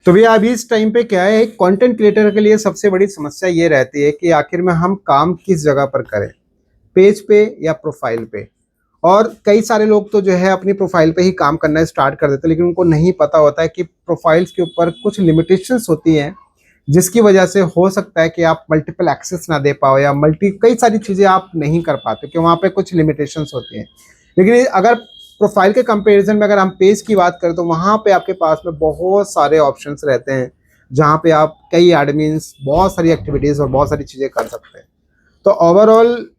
तो भैया अभी इस टाइम पे क्या है, कंटेंट क्रिएटर के लिए सबसे बड़ी समस्या ये रहती है कि आखिर में हम काम किस जगह पर करें, पेज पे या प्रोफाइल पे। और कई सारे लोग तो जो है अपनी प्रोफाइल पे ही काम करना स्टार्ट कर देते हैं, लेकिन उनको नहीं पता होता है कि प्रोफाइल्स के ऊपर कुछ लिमिटेशंस होती हैं, जिसकी वजह से हो सकता है कि आप मल्टीपल एक्सेस ना दे पाओ या मल्टी कई सारी चीज़ें आप नहीं कर पाते, कि वहाँ पे कुछ लिमिटेशंस होती हैं। लेकिन अगर प्रोफाइल के कंपैरिजन में अगर हम पेज की बात करें तो वहाँ पे आपके पास में बहुत सारे ऑप्शंस रहते हैं, जहाँ पे आप कई एडमिन्स बहुत सारी एक्टिविटीज़ और बहुत सारी चीज़ें कर सकते हैं। तो ओवरऑल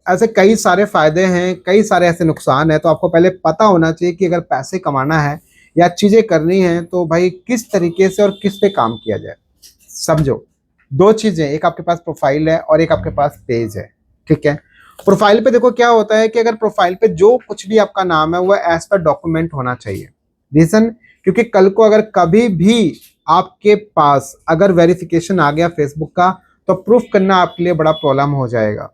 ऐसे कई सारे फायदे हैं, कई सारे ऐसे नुकसान हैं। तो आपको पहले पता होना चाहिए कि अगर पैसे कमाना है या चीज़ें करनी है तो भाई किस तरीके से और किस पे काम किया जाए। समझो, दो चीज़ें, एक आपके पास प्रोफाइल है और एक आपके पास पेज है, ठीक है। प्रोफाइल पे देखो क्या होता है कि अगर प्रोफाइल पे जो कुछ भी आपका नाम है वो एज पर डॉक्यूमेंट होना चाहिए। रीजन, क्योंकि कल को अगर कभी भी आपके पास अगर वेरिफिकेशन आ गया फेसबुक का, तो प्रूफ करना आपके लिए बड़ा प्रॉब्लम हो जाएगा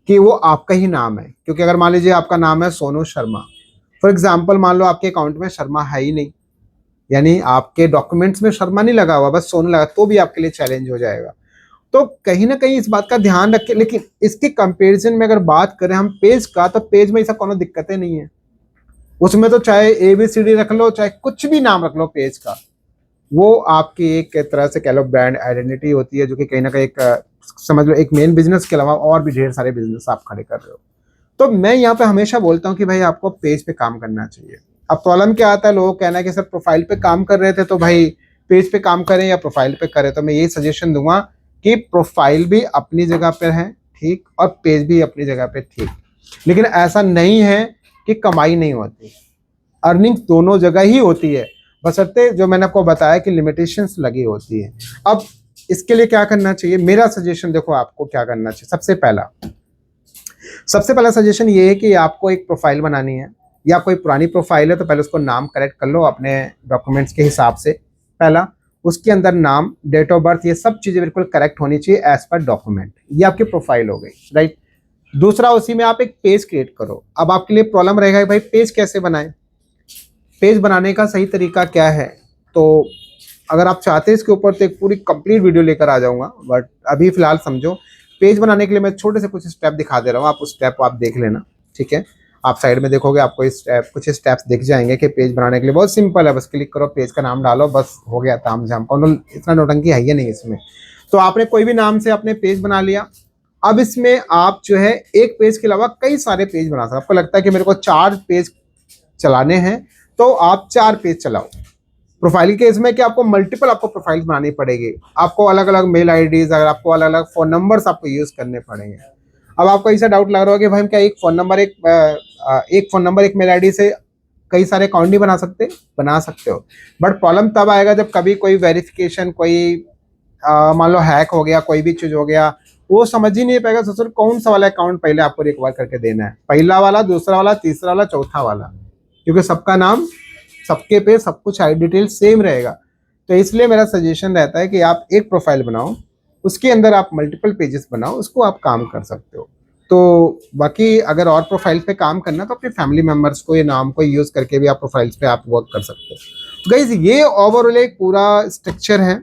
कि वो आपका ही नाम है। क्योंकि अगर मान लीजिए आपका नाम है सोनू शर्मा, फॉर एग्जाम्पल मान लो आपके अकाउंट में शर्मा है ही नहीं, यानी आपके डॉक्यूमेंट्स में शर्मा नहीं लगा हुआ, बस सोनू लगा, तो भी आपके लिए चैलेंज हो जाएगा। तो कहीं ना कहीं इस बात का ध्यान रखें। लेकिन इसके कंपैरिजन में अगर बात करें हम पेज का, तो पेज में ऐसा कोनो दिक्कतें नहीं है। उसमें तो चाहे ABCD रख लो, चाहे कुछ भी नाम रख लो पेज का, वो आपकी एक तरह से कह लो ब्रांड आइडेंटिटी होती है, जो कि कहीं ना कहीं एक समझ लो एक मेन बिजनेस के अलावा और भी ढेर सारे बिजनेस आप खड़े कर रहे हो। तो मैं यहाँ पे हमेशा बोलता हूँ कि भाई आपको पेज पे काम करना चाहिए। अब प्रॉब्लम क्या आता है, लोगों का कहना है कि सर प्रोफाइल पे काम कर रहे थे तो भाई पेज पे काम करें या प्रोफाइल पे करें। तो मैं यही सजेशन दूंगा कि प्रोफाइल भी अपनी जगह पे है ठीक, और पेज भी अपनी जगह पे ठीक। लेकिन ऐसा नहीं है कि कमाई नहीं होती, अर्निंग दोनों जगह ही होती है, बशर्ते जो मैंने आपको बताया कि लिमिटेशंस लगी होती है। अब इसके लिए क्या करना चाहिए, मेरा सजेशन देखो आपको क्या करना चाहिए। सबसे पहला सजेशन ये है कि आपको एक प्रोफाइल बनानी है, या कोई पुरानी प्रोफाइल है तो पहले उसको नाम करेक्ट कर लो अपने डॉक्यूमेंट्स के हिसाब से। पहला, उसके अंदर नाम, डेट ऑफ बर्थ, ये सब चीज़ें बिल्कुल करेक्ट होनी चाहिए एज पर डॉक्यूमेंट। ये आपकी प्रोफाइल हो गई, राइट। दूसरा, उसी में आप एक पेज क्रिएट करो। अब आपके लिए प्रॉब्लम रहेगा भाई पेज कैसे बनाएं। पेज बनाने का सही तरीका क्या है, तो अगर आप चाहते हैं इसके ऊपर तो एक पूरी कंप्लीट वीडियो लेकर आ जाऊंगा, बट अभी फिलहाल समझो पेज बनाने के लिए मैं छोटे से कुछ स्टेप दिखा दे रहा हूँ। आप उस स्टेप को आप देख लेना, ठीक है। आप साइड में देखोगे आपको कुछ स्टेप्स दिख जाएंगे कि पेज बनाने के लिए बहुत सिंपल है। बस क्लिक करो, पेज का नाम डालो, बस हो गया ताम झाम। कौन इतना नौटंकी है ही नहीं इसमें। तो आपने कोई भी नाम से अपने पेज बना लिया। अब इसमें आप जो है एक पेज के अलावा कई सारे पेज बना सकते। आपको लगता है कि मेरे को 4 पेज चलाने हैं, तो आप 4 पेज चलाओ। प्रोफाइल के इसमें कि आपको मल्टीपल आपको प्रोफाइल्स बनानी पड़ेगी, आपको अलग अलग मेल आईडीज, अगर आपको अलग अलग फोन नंबर्स आपको यूज करने पड़ेंगे। अब आपको ऐसा डाउट लग रहा होगा कि भाई हम क्या एक फोन नंबर एक मेल आईडी से कई सारे अकाउंट नहीं बना सकते। बना सकते हो, बट प्रॉब्लम तब आएगा जब कभी कोई वेरिफिकेशन, कोई मान लो हैक हो गया, कोई भी चीज हो गया, वो समझ ही नहीं पाएगा सर कौन सा वाला अकाउंट पहले आपको रिकवर करके देना है, पहला वाला, दूसरा वाला, तीसरा वाला, चौथा वाला। क्योंकि सबका नाम, सबके पे सब कुछ आई डिटेल सेम रहेगा। तो इसलिए मेरा सजेशन रहता है कि आप एक प्रोफाइल बनाओ, उसके अंदर आप मल्टीपल पेजेस बनाओ, उसको आप काम कर सकते हो। तो बाकी अगर और प्रोफाइल पे काम करना तो अपने फैमिली मेंबर्स को, ये नाम को यूज करके भी आप प्रोफाइल्स पे आप वर्क कर सकते हो। तो गाइज ये ओवरऑल एक पूरा स्ट्रक्चर है।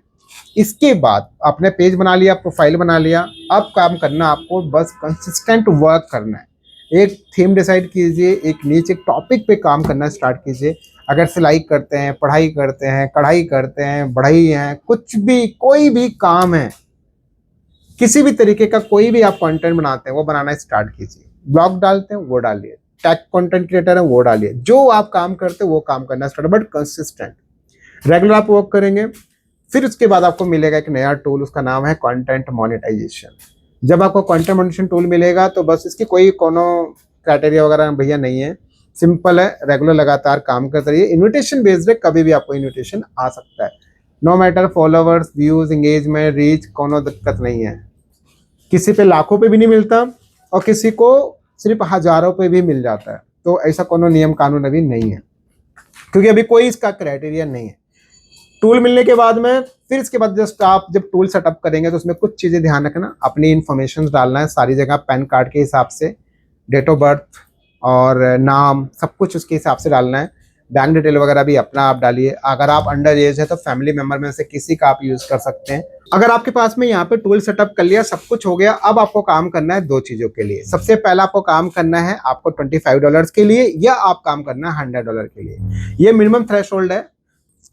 इसके बाद आपने पेज बना लिया, प्रोफाइल बना लिया, अब काम करना आपको बस कंसिस्टेंट वर्क करना है। एक थीम डिसाइड कीजिए, एक नीचे एक टॉपिक पे काम करना स्टार्ट कीजिए। अगर सिलाई करते हैं, पढ़ाई करते हैं, कढ़ाई करते हैं, बढ़ई है, कुछ भी कोई भी काम है, किसी भी तरीके का कोई भी आप कंटेंट बनाते हैं वो बनाना स्टार्ट कीजिए। ब्लॉग डालते हैं वो डालिए, टेक कंटेंट क्रिएटर है वो डालिए, जो आप काम करते हैं वो काम करना स्टार्ट, बट कंसिस्टेंट रेगुलर आप वर्क करेंगे। फिर उसके बाद आपको मिलेगा एक नया टूल, उसका नाम है कंटेंट मोनेटाइजेशन। जब आपको कंटेंट मोनेटाइजेशन टूल मिलेगा तो बस इसकी कोई कोनो क्राइटेरिया वगैरह भैया नहीं है, सिंपल है, रेगुलर लगातार काम करते रहिए। इन्विटेशन बेस्ड है, कभी भी आपको इन्विटेशन आ सकता है, no matter followers, views, engagement, reach, कोनो दिक्कत नहीं है। किसी पे लाखों पे भी नहीं मिलता और किसी को सिर्फ हजारों पे भी मिल जाता है। तो ऐसा कोनो नियम कानून अभी नहीं है, क्योंकि अभी कोई इसका क्राइटेरिया नहीं है। टूल मिलने के बाद में फिर इसके बाद जस्ट आप जब टूल सेटअप करेंगे तो उसमें कुछ चीज़ें ध्यान रखना, अपनी इन्फॉर्मेशन डालना है सारी जगह, पैन कार्ड के हिसाब से, डेट ऑफ बर्थ और नाम, सब कुछ उसके हिसाब से डालना है। बैंक डिटेल वगैरह भी अपना आप डालिए। अगर आप अंडर एज है तो फैमिली मेंबर में से किसी का आप यूज कर सकते हैं। अगर आपके पास में यहाँ पे टूल सेटअप कर लिया, सब कुछ हो गया, अब आपको काम करना है दो चीजों के लिए। सबसे पहला आपको काम करना है आपको $25 के लिए, या आप काम करना है $100 के लिए। ये मिनिमम थ्रेश होल्ड है।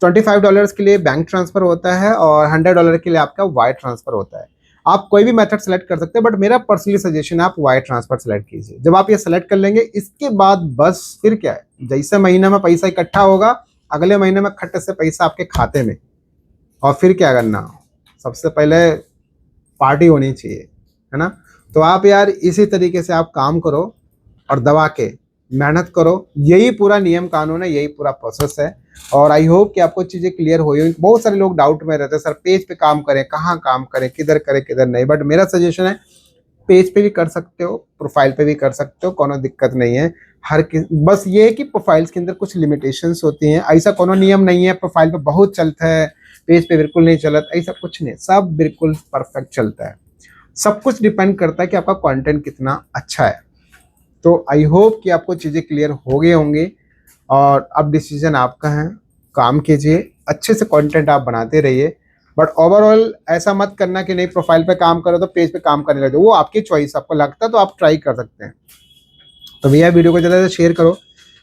$25 के लिए बैंक ट्रांसफर होता है और $100 के लिए आपका वायर ट्रांसफर होता है। आप कोई भी मेथड सेलेक्ट कर सकते हैं, बट मेरा पर्सनली सजेशन है आप वायर ट्रांसफर सेलेक्ट कीजिए। जब आप ये सेलेक्ट कर लेंगे, इसके बाद बस फिर क्या है, जैसे महीने में पैसा इकट्ठा होगा, अगले महीने में खट से पैसा आपके खाते में। और फिर क्या करना, सबसे पहले पार्टी होनी चाहिए, है ना। तो आप यार इसी तरीके से आप काम करो और दबा के मेहनत करो। यही पूरा नियम कानून है, यही पूरा प्रोसेस है। और आई होप कि आपको चीज़ें क्लियर हुई होंगी। बहुत सारे लोग डाउट में रहते हैं, सर पेज पे काम करें, कहाँ काम करें, किधर करें किधर नहीं। बट मेरा सजेशन है पेज पे भी कर सकते हो, प्रोफाइल पे भी कर सकते हो, कोनो दिक्कत नहीं है। बस ये है कि प्रोफाइल्स के अंदर कुछ लिमिटेशंस होती हैं। ऐसा कोनो नियम नहीं है प्रोफाइल पे बहुत चलता है, पेज पे बिल्कुल नहीं चलता, ऐसा कुछ नहीं, सब बिल्कुल परफेक्ट चलता है। सब कुछ डिपेंड करता है कि आपका कंटेंट कितना अच्छा है। तो आई होप कि आपको चीज़ें क्लियर हो गई होंगी, और अब डिसीजन आपका है। काम कीजिए, अच्छे से कंटेंट आप बनाते रहिए। बट ओवरऑल ऐसा मत करना कि नहीं प्रोफाइल पे काम करो तो पेज पे काम करने लगे, वो आपकी चॉइस, आपको लगता है तो आप ट्राई कर सकते हैं। तो भैया वीडियो को ज़्यादा से शेयर करो,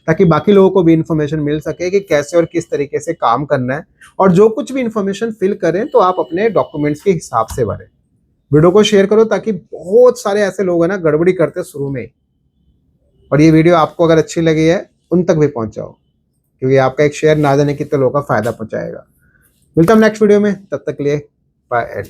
ताकि बाकी लोगों को भी इन्फॉर्मेशन मिल सके कि कैसे और किस तरीके से काम करना है। और जो कुछ भी इन्फॉर्मेशन फिल करें तो आप अपने डॉक्यूमेंट्स के हिसाब से भरें। वीडियो को शेयर करो, ताकि बहुत सारे ऐसे लोग हैं ना गड़बड़ी करते हैं शुरू में, और ये वीडियो आपको अगर अच्छी लगी है उन तक भी पहुंचाओ, क्योंकि आपका एक शेयर ना जाने कितने लोगों का फायदा पहुंचाएगा। मिलता हूं नेक्स्ट वीडियो में, तब तक के लिए बाय।